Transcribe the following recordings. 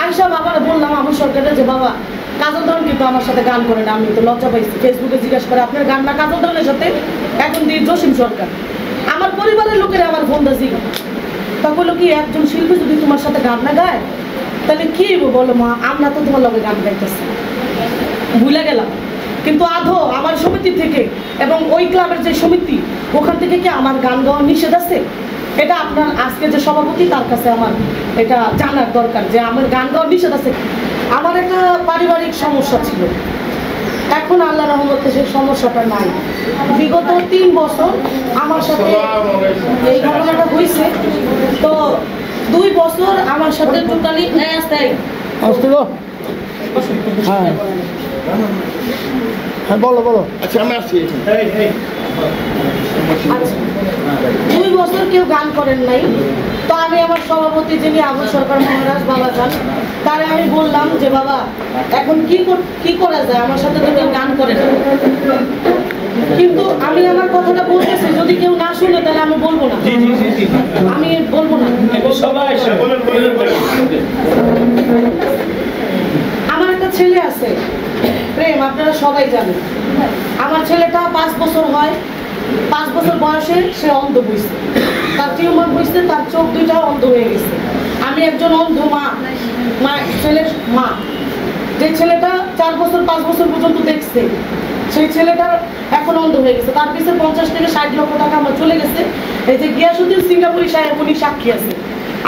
আয়সা বাবার বললাম আমার সরকারে যে বাবা কাজল ধরন কিন্তু আমার সাথে গান করে না, আমি তো লজ্জা পাইছি। ফেসবুকে জিজ্ঞাসা করে আপনার গান না কাজল ধরনের সাথে, এখন দিয়ে জসিম সরকার। আমার পরিবারের লোকেরা আমার ফোন দিয়েছি, তখন কি একজন শিল্পী যদি তোমার সাথে গান না গায় তাহলে কি বলো মা, আমরা তো তোমার লগে গান গাইতেছি। ভুলে গেলাম, কিন্তু আধো আমার সমিতি থেকে এবং ওই ক্লাবের যে সমিতি ওখান থেকে কি আমার গান গাওয়ার নিষেধ আছে? এটা আপনার আজকে যে সভাপতি তার কাছে আমার এটা জানার দরকার যে আমার গান গাওয়ার নিষেধ আছে। আমার একটা পারিবারিক সমস্যা ছিল, এখন আল্লাহ রহমতে সেই সমস্যাটা নাই। বিগত 3 বছর আমার সাথে এই ঘটনাটা হয়েছে, তো 2 বছর আমার সাথে টোটালি হ্যাঁ বলো বলো। আচ্ছা আমি আসছি। 2 বছর কেউ গান করেন নাই। তো আমি আমার সভাপতি যিনি আবু সরকার মহারাজ বাবা যান, তারে আমি বললাম যে বাবা এখন কি করা যায়, আমার সাথে তো কেউ গান করে না। কিন্তু আমি আমার কথাটা বলতেছি, যদি কেউ না শুনে তাহলে আমি বলবো না, আমি বলবো না। আমার একটা ছেলে আছে প্রেম, আপনারা সবাই জানেন। আমার ছেলেটা 5 বছর হয়, 5 বছর বয়সে সে অন্ধ হয়েছে, তার টিউমার হয়েছে, তার চোখ 2টা অন্ধ হয়ে গেছে। আমি একজন অন্ধ মা, ছেলের মা। যে ছেলেটা 4 বছর 5 বছর পর্যন্ত দেখছে, সেই ছেলেটা এখন অন্ধ হয়ে গেছে। তার পিছনে 50 থেকে 60 লক্ষ টাকা আমার চলে গেছে। এই যে গিয়াসুদ্দিন সিঙ্গাপুরি সাহেব উনি সাক্ষী আছে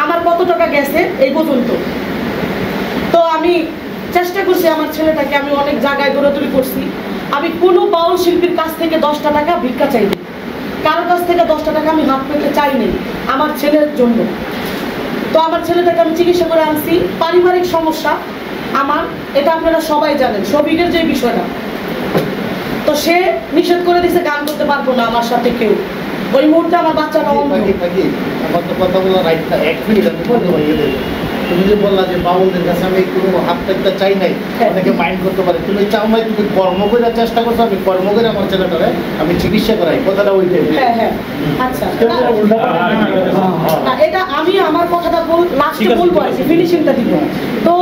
আমার কত টাকা গেছে এই পর্যন্ত। তো আমি চেষ্টা করছি আমার ছেলেটাকে, আমি অনেক জায়গায় দৌড়াদৌড়ি করছি। আমি কোনো বাউল শিল্পীর কাছ থেকে 10টা টাকা ভিক্ষা চাইনি, কারোর কাছ থেকে 10টা টাকা আমি হাত পেতে চাইনি আমার ছেলের জন্য। তো আমার ছেলেটাকে আমি চিকিৎসা করে আনছি। পারিবারিক সমস্যা আমার, এটা আপনারা সবাই জানেন, সবিকের যে বিষয়টা। তো সে নিষেধ করে দিয়েছে গান করতে পারবো না আমার সাথে কেউ। ওই মুহূর্তে আমার বাচ্চাটা অন্ধ। আমার তো কথা বলা রাইট না, 1 মিনিট আমি বলতে পারি। তুমি যে বললা যে বাউলদের কাছে আমি কোনো হাত পেতে চাই নাই, অনেকে মাইন্ড করতে পারে। তুমি চাও নাই, তুমি কর্ম করে চেষ্টা করছো, আমি কর্ম করে আমার ছেলেটারে আমি চিকিৎসা করাই, কথাটা ওইটাই। হ্যাঁ হ্যাঁ আচ্ছা, না এটা আমি আমার কথাটা লাস্টে বলবো আর কি, ফিনিশিংটা দিব। তো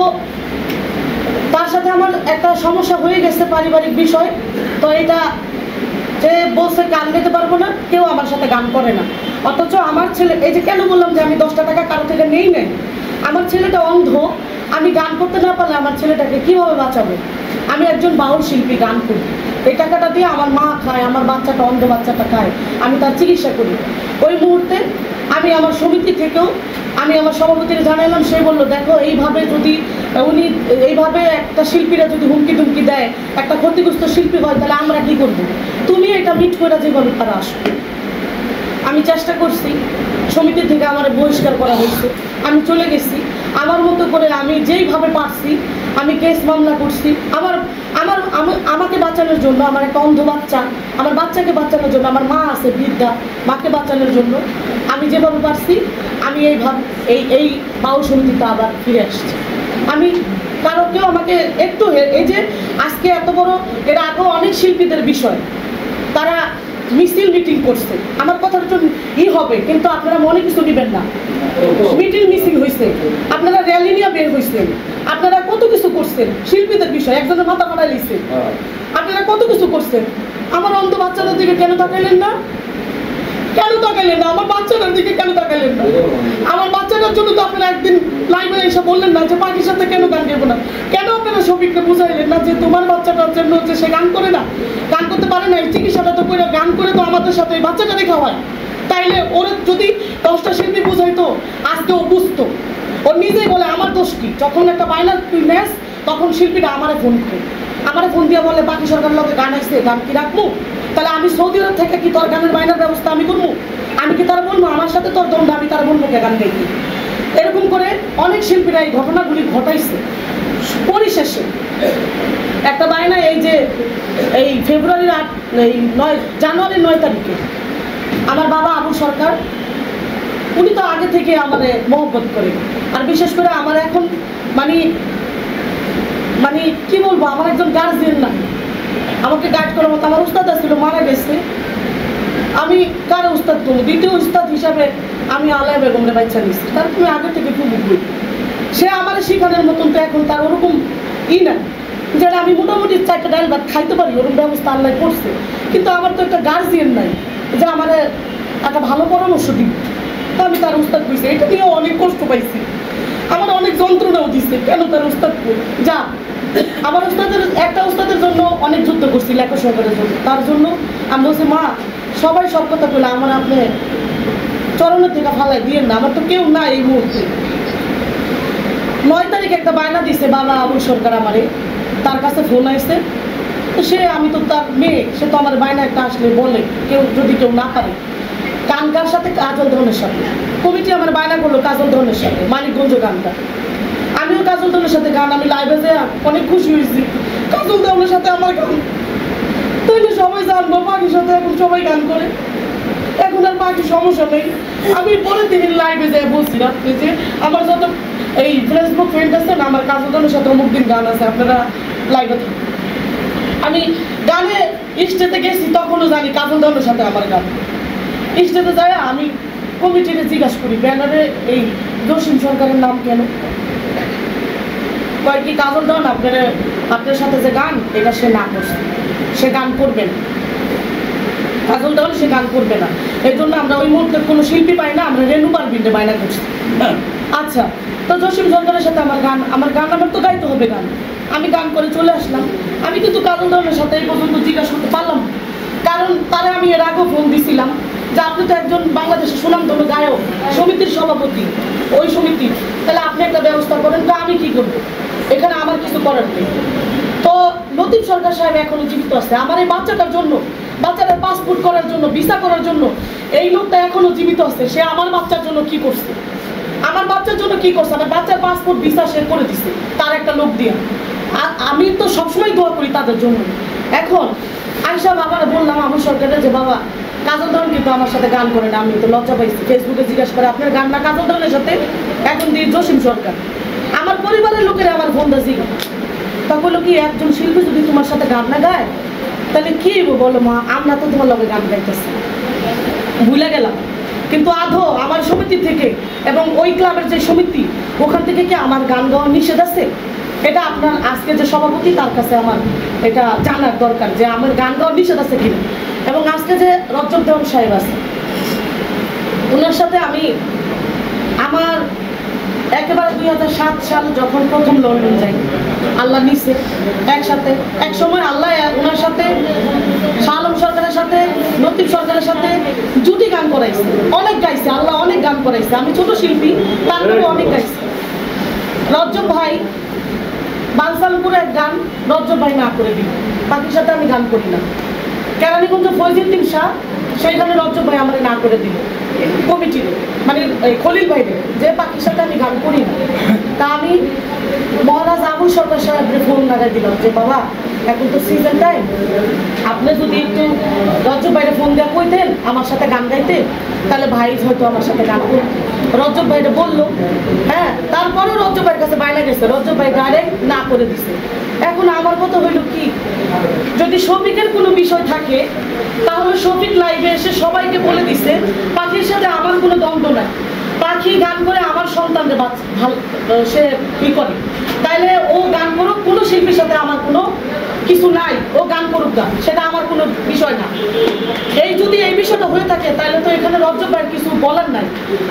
তার সাথে আমার একটা সমস্যা হয়ে গেছে, পারিবারিক বিষয়। তো এটা যে বলছে গান গাইতে পারবো না, কেউ আমার সাথে গান করে না। অথচ আমার ছেলে, এই যে কেন বললাম যে আমি 10টা টাকা কারো থেকে নেই নাই, আমার ছেলেটা অন্ধ, আমি গান করতে না পারলে আমার ছেলেটাকে কিভাবে বাঁচাবো? আমি একজন বাউল শিল্পী, গান করি, এই টাকাটা দিয়ে আমার মা খায়, আমার বাচ্চাটা অন্ধ বাচ্চাটা খায়, আমি তার চিকিৎসা করি। ওই মুহূর্তে আমি আমার সমিতি থেকেও আমি আমার সভাপতিকে জানালাম, সে বললো দেখো এইভাবে যদি উনি এইভাবে একটা শিল্পীরা যদি হুমকি ধুমকি দেয়, একটা ক্ষতিগ্রস্ত শিল্পী হয়, তাহলে আমরা কি করবো? তুমি এটা মিট করে যেভাবে তারা আসো। আমি চেষ্টা করছি, সমিতি থেকে আমার বহিষ্কার করা হয়েছে, আমি চলে গেছি আমার মতো করে, আমি যেইভাবে পারছি আমি কেস মামলা করছি। আমাকে বাঁচানোর জন্য, আমার একটা অন্ধ বাচ্চা, আমার বাচ্চাকে বাঁচানোর জন্য, আমার মা আছে বৃদ্ধা, মাকে বাঁচানোর জন্য আমি যেভাবে পারছি আমি এইভাবে এই বাউল সমিতিতে আবার ফিরে আসছি। আমি কারো কেউ আমাকে একটু, এই যে আজকে এত বড়, এর আগেও অনেক শিল্পীদের বিষয় তারা মিছিল মিটিং করছে, আমার কথাটা তো হবে, কিন্তু আপনারা মনে কিছু নেবেন না। মিটিং মিছিল হয়েছে, আপনারা র্যালি নিয়ে বের হয়েছেন, আপনারা কত কিছু করছেন শিল্পীদের বিষয়, একজনের মাথা ফাটাই লিখছে, আপনারা কত কিছু করছেন। আমার অন্ধ বাচ্চাদের দিকে কেন তাকাইলেন না? কেন তাকাইলেন না? আমার বাচ্চাটার দিকে কেন তাকাইলেন না? আমার বাচ্চাটার জন্য তো আপনারা একদিন লাইভে এসে বললেন না যে পাখির সাথে কেন গান গাইবো না? কেন আপনারা শফিককে বুঝাইলেন না যে তোমার বাচ্চাটার জন্য হচ্ছে সে গান করে না, গান করতে পারে না, এই চিকিৎসাটা তো করে গান করে তো আমাদের সাথে এই বাচ্চাটা দেখা হয়। তাইলে ওর যদি 10টা শিল্পী বুঝাইতো আজকে ও বুঝতো। ও নিজেই বলে আমার দোষ কি, যখন একটা বাইনার তুই নেস তখন শিল্পীরা আমারে ফোন করে, আমারে ফোন দিয়ে বলে বাকি সরকার লোকে গান আসছে, গান কি রাখবো? তাহলে আমি সৌদি আরব থেকে কি তোর গানের বাইনার ব্যবস্থা আমি করবো? আমি কি তারা বলবো আমার সাথে তোর দ্বন্দ্ব, আমি তারা বলবো কে গান গাইতে? এরকম করে অনেক শিল্পীরা এই ঘটনাগুলি ঘটাইছে। পরিশেষে একটা বায়না, এই যে এই ফেব্রুয়ারির 9 জানুয়ারির 9 তারিখে আমার বাবা আবু সরকার, উনি তো আগে থেকে আমাদের মহব্বত করে, আর বিশেষ করে আমার এখন মানে কি বলবো, আমার একজন গার্জিয়ান না, আমাকে গাইড করার মতো। আমার উস্তাদ ছিল, মারা গেছে, আমি কারো উস্তাদ করবো? দ্বিতীয় উস্তাদ হিসাবে আমি আলায়া বেগমরে বাচ্চা নিচ্ছি, তার তুমি আগে থেকে খুব বুঝবই। সে আমার শিখানোর মতন তো এখন তার ওরকম না, যেটা আমি মোটামুটি 4টা ডাল ভাত খাইতে পারি ওরকম ব্যবস্থা আল্লাহ করছে। কিন্তু আমার তো একটা গার্জিয়ান নাই যে আমার একটা ভালো পরামর্শ দিবে। তো আমি তার উস্তাদ কইছি, এটা নিয়ে অনেক কষ্ট পাইছি, আমার অনেক যন্ত্রণাও দিচ্ছে। কেন তার উস্তাদ যা আমার উস্তাদের একটা উস্তাদের জন্য অনেক যুদ্ধ করছি লেখা সহকারের জন্য, তার জন্য আমি বলছি মা সবাই সব কথা বলে আমার আপনি চরণের থেকে ফালাই দিয়ে না, আমার তো কেউ না এই মুহূর্তে। 9 তারিখ একটা বায়না দিছে বাবা আবুল সরকার আমারে, তার কাছে ফোন আসছে। তো সে আমি তো তার মেয়ে, সে তো আমার বায়না একটা আসলে বলে কেউ যদি কেউ না পারে। কার সাথে? কাজল ধরনের সাথে। কমিটি আমার বায়না করলো কাজল ধরনের সাথে, মানিকগঞ্জ গানটা। আমিও কাজল ধরনের সাথে গান, আমি লাইভে যে অনেক খুশি হয়েছি কাজল ধরনের সাথে আমার গান। তাইলে সবাই জানবো পাখির সাথে এখন সবাই গান করে, এখন আর পাখির সমস্যা নেই। আমি পরের দিন লাইভে যাই বলছি রাত্রে যে আমার যত এই ফেসবুক ফ্রেন্ড আছে না, আমার কাজল ধরনের সাথে অমুক দিন গান আছে, আপনারা লাইভে থাকুন। আমি গানে স্টেজে গেছি তখনও জানি কাজল ধরনের সাথে আমার গান। স্টেজে যায় আমি কমিটিতে জিজ্ঞাসা করি ব্যানারে এই জসিম সরকারের নাম কেন? কয় কি কাজল ধন আপনার সাথে যে গান এটা সে না করছে, সে গান করবে না। কাজল ধন সে গান করবে না, এই জন্য আমরা ওই মুহূর্তে কোনো শিল্পী পাই না, আমরা রেণু পারভিনকে বায়না করছি। আচ্ছা, তো জসিম সরকারের সাথে আমার গান আমার তো গাইতে হবে গান। আমি গান করে চলে আসলাম। আমি কিন্তু কাজল ধনের সাথে এই পর্যন্ত জিজ্ঞাসা করতে পারলাম, কারণ তারা আমি এর আগেও ফোন দিছিলাম যে আপনি তো একজন বাংলাদেশের সুনামধন্য গায়ক, সমিতির সভাপতি ওই সমিতির, তাহলে আপনি একটা ব্যবস্থা করেন। তো আমি কি করবো, এখানে আমার কিছু করার নেই। তো লতিফ সরকার সাহেব এখনো জীবিত আছে আমার এই বাচ্চাটার জন্য, বাচ্চাটার পাসপোর্ট করার জন্য, ভিসা করার জন্য। এই লোকটা এখনো জীবিত আছে, সে আমার বাচ্চার জন্য কি করছে, আমার বাচ্চার জন্য কি করছে, আমার বাচ্চার পাসপোর্ট ভিসা সে করে দিছে তার একটা লোক দিয়ে। আর আমি তো সবসময় দোয়া করি তাদের জন্য। এখন আয়সা বাবারা বললাম আমার সরকারের যে বাবা কাজল ধরন কিন্তু আমার সাথে গান করে না। আমি তো লজ্জা পাইছি, ফেসবুকে জিজ্ঞাসা করে আপনার গান না কাজল ধরনের সাথে, এখন দিয়ে জসিম সরকার। আমার পরিবারের লোকেরা আমার ফোন দাসি তখন কি একজন শিল্পী যদি তোমার সাথে গান না গায় তাহলে কি বলো মা, আমরা তো তোমার লগে গান গাইতেছি। ভুলে গেলাম কিন্তু আধো আমার সমিতি থেকে এবং ওই ক্লাবের যে সমিতি ওখান থেকে কি আমার গান গাওয়া নিষেধ আছে? এটা আপনার আজকে যে সভাপতি তার কাছে আমার এটা জানার দরকার যে আমার গান গাওয়া নিষেধ আছে কিনা। এবং আজকে যে রজব দেওয়ান সাহেব আছে ওনার সাথে আমি আমার একেবারে 2007 সাল যখন প্রথম লন্ডন যাই, আল্লাহ নিচে একসাথে এক সময় আল্লাহ ওনার সাথে শাহ আলম সরকারের সাথে লতিফ সরকারের সাথে জুটি গান করাইছে, অনেক গাইছে, আল্লাহ অনেক গান করাইছে। আমি ছোট শিল্পী তারপরে অনেক গাইছি। রজব ভাই বানসালপুরে এক গান রজব ভাই না করে দিল, বাকির সাথে আমি গান করি না। কেরানীগঞ্জ ফয়জুদ্দিন শাহ সেইখানে রজব ভাই আমার না করে দিল কমিটির, মানে খলিল ভাইরে, যে পাখির সাথে আমি গান করি না। তা আমি মহারাজ আবুল সরকার সাহেবের ফোন লাগাই দিলাম যে বাবা এখন তো সিজন টাইম, আপনি যদি একটু রজব ভাইরে ফোন দেওয়া কইতেন আমার সাথে গান গাইতে তাহলে ভাই হয়তো আমার সাথে গান করত। রজব ভাইরে বললো, হ্যাঁ, তারপরেও রজব ভাইয়ের কাছে বাইনা গেছে, রজব ভাই ডাইরেক্ট না করে দিছে। এখন আমার কথা হইল কি, যদি শফিকের কোনো বিষয় থাকে তাহলে শফিক লাইভে এসে সবাইকে বলে দিছে পাখির সাথে আমার কোনো দ্বন্দ্ব নাই, পাখি গান করে আমার সন্তানদের ভালো সে কি করে, তাইলে ও গান করুক, কোনো শিল্পীর সাথে আমার কোনো কিছু নাই, ও গান করুক গান, সেটা আমার কোনো বিষয় না। এই যদি এই বিষয়টা হয়ে থাকে তাহলে তো এখানে রজব ভাইয়ের কিছু বলার নাই।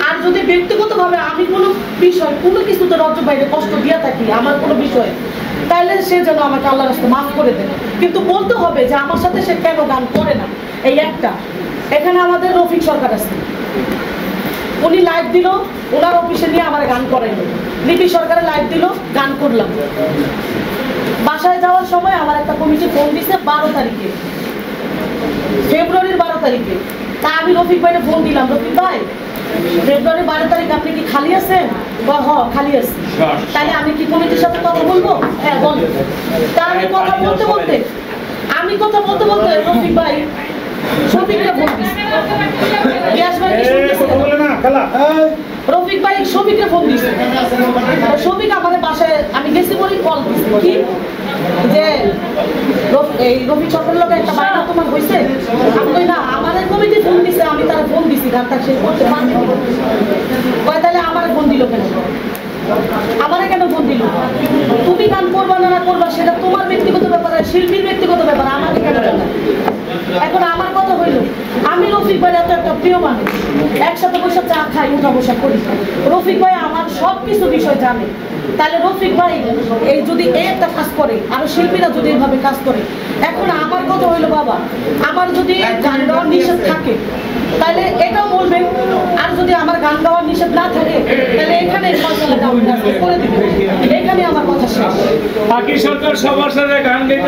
আর যদি ব্যক্তিগতভাবে আমি কোনো বিষয় কোনো কিছুতে রজব ভাইয়ের কষ্ট দিয়ে থাকি আমার কোনো বিষয়, তাহলে সে যেন আমাকে আল্লাহর রাস্তায় মাফ করে দেয়। কিন্তু বলতে হবে যে আমার সাথে সে কেন গান করে না। এই একটা এখানে আমাদের রফিক সরকার আছে, উনি লাইভ দিল, ওনার অফিসে নিয়ে আমার গান করাইল। লিপি সরকারের লাইভ দিল, গান করলাম। বাসায় যাওয়ার সময় আমার একটা কমিটি ফোন দিছে 12 তারিখে, ফেব্রুয়ারির 12 তারিখে। তা আমি রফিক ভাইকে ফোন দিলাম, রফিক ভাই ফেব্রুয়ারির 12 তারিখ আপনি কি খালি আছেন? হ খালি আছি। তাহলে আমি কি কমিটির সাথে কথা বলবো? হ্যাঁ বল। তা আমি কথা বলতে বলতে রফিক ভাই শফিককে ফোন দিছে, গ্যাস ভাই রফিক ভাই শফিককে ফোন দিছে। শফিক আমাদের বাসায় আমি গেছি বলেই কল দিছে কি যে এই রফিক সরকারের লোক একটা বায়না তোমার হয়েছে। আমি কই না, আমাদের কমিটি ফোন দিছে, আমি তারা ফোন দিছি গানটা শেষ করতে পারবো। কয় তাহলে আমার ফোন দিল কেন? আমারে কেন ফোন দিল? তুমি গান করবা না করবা সেটা তোমার ব্যক্তিগত ব্যাপার, শিল্পীর ব্যক্তিগত ব্যাপার, আমাকে কেন জানা? এখন আমার কথা হইল, আমি রফিক ভাই এত একটা প্রিয় মানুষ, একসাথে বসে চা খাই, উঠা বসা করি, রফিক ভাই আমার সব কিছু বিষয় জানে। তাহলে রফিক ভাই এই যদি এই একটা কাজ করে, আরো শিল্পীরা যদি এইভাবে কাজ করে, এখন আমার কথা হইলো বাবা, আমার যদি গান গাওয়ার নিষেধ থাকে তাহলে এটাও বলবেন, আর যদি আমার গান গাওয়ার নিষেধ না থাকে তাহলে এখানে ফয়সালাটা করে দিবেন। এখানে আমার কথা শেষ। বাকি সরকার সবার সাথে গান গাইতে